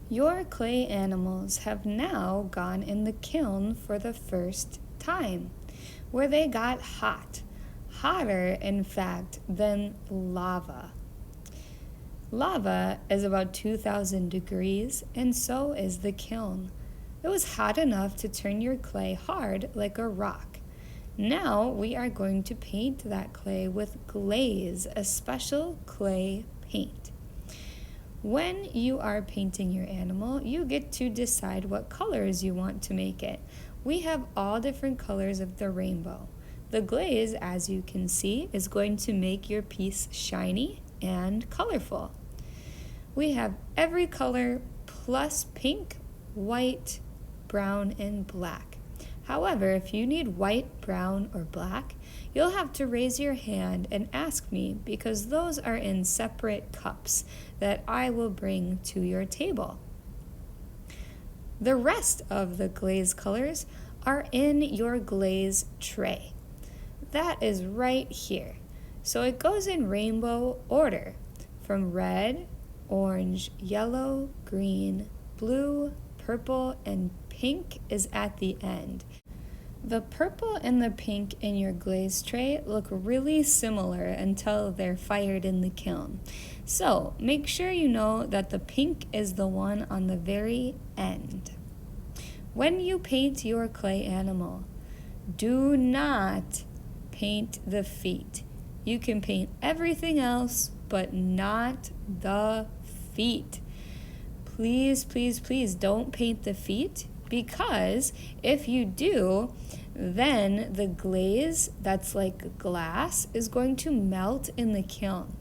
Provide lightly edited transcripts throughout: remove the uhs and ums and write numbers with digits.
Your clay animals have now gone in the kiln for the first time, where they got hot, hotter, in fact, than lava. Lava is about 2,000 degrees, and so is the kiln. It was hot enough to turn your clay hard like a rock. Now we are going to paint that clay with glaze, a special clay paint. When you are painting your animal, you get to decide what colors you want to make it. We have all different colors of the rainbow. The glaze, as you can see, is going to make your piece shiny and colorful. We have every color plus pink, white, brown, and black. However, if you need white, brown, or black, you'll have to raise your hand and ask me because those are in separate cups that I will bring to your table. The rest of the glaze colors are in your glaze tray. That is right here. So it goes in rainbow order from red, orange, yellow, green, blue, purple, and pink is at the end. The purple and the pink in your glaze tray look really similar until they're fired in the kiln. So make sure you know that the pink is the one on the very end. When you paint your clay animal, do not paint the feet. You can paint everything else, but not the feet. Please, please, please don't paint the feet, because if you do, then the glaze that's like glass is going to melt in the kiln.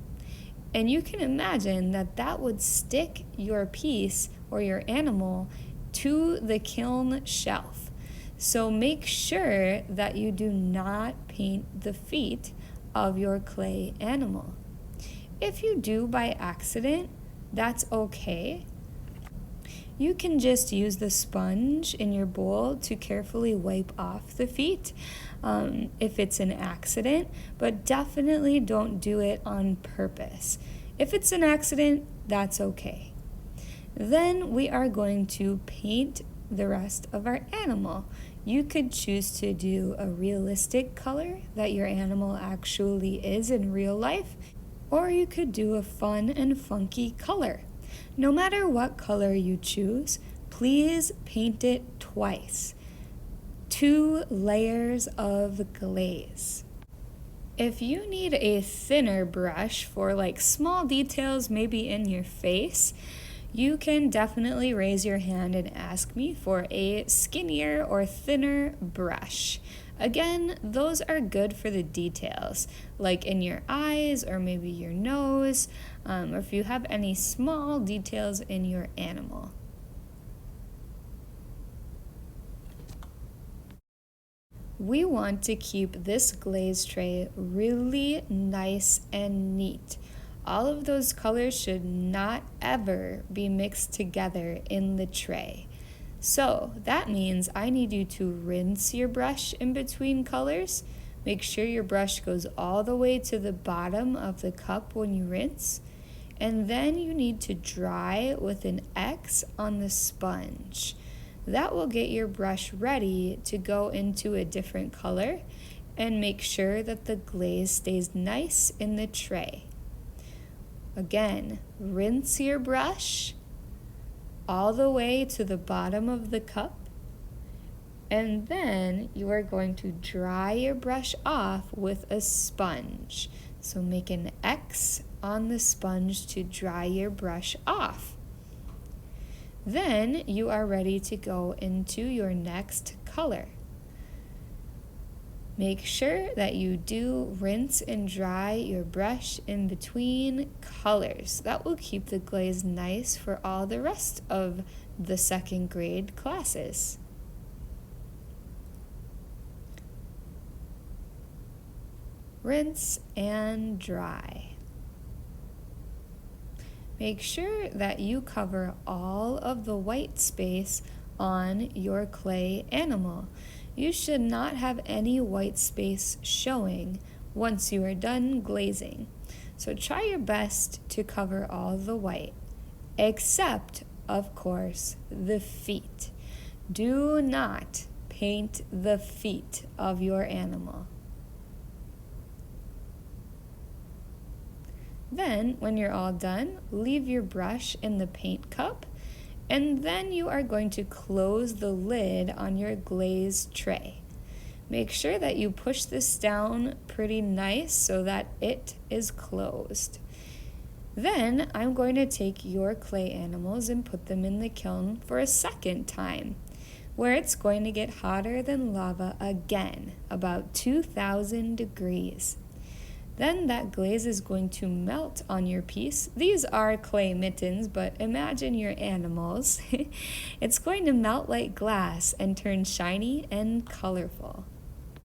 And you can imagine that that would stick your piece or your animal to the kiln shelf. So make sure that you do not paint the feet of your clay animal. If you do by accident, that's okay. You can just use the sponge in your bowl to carefully wipe off the feet if it's an accident, but definitely don't do it on purpose. If it's an accident, that's okay. Then we are going to paint the rest of our animal. You could choose to do a realistic color that your animal actually is in real life, or you could do a fun and funky color. No matter what color you choose, please paint it twice. 2 layers of glaze. If you need a thinner brush for like small details maybe in your face, you can definitely raise your hand and ask me for a skinnier or thinner brush. Again, those are good for the details, like in your eyes or maybe your nose, or if you have any small details in your animal. We want to keep this glaze tray really nice and neat. All of those colors should not ever be mixed together in the tray. So that means I need you to rinse your brush in between colors. Make sure your brush goes all the way to the bottom of the cup when you rinse. And then you need to dry with an X on the sponge. That will get your brush ready to go into a different color and make sure that the glaze stays nice in the tray. Again, rinse your brush all the way to the bottom of the cup, and then you are going to dry your brush off with a sponge. So make an X on the sponge to dry your brush off. Then you are ready to go into your next color. Make sure that you do rinse and dry your brush in between colors. That will keep the glaze nice for all the rest of the second grade classes. Rinse and dry. Make sure that you cover all of the white space on your clay animal. You should not have any white space showing once you are done glazing. So try your best to cover all the white, except of course, the feet. Do not paint the feet of your animal. Then, when you're all done, leave your brush in the paint cup, and then you are going to close the lid on your glaze tray. Make sure that you push this down pretty nice so that it is closed. Then I'm going to take your clay animals and put them in the kiln for a second time, where it's going to get hotter than lava again, about 2,000 degrees. Then that glaze is going to melt on your piece. These are clay mittens, but imagine your animals. It's going to melt like glass and turn shiny and colorful.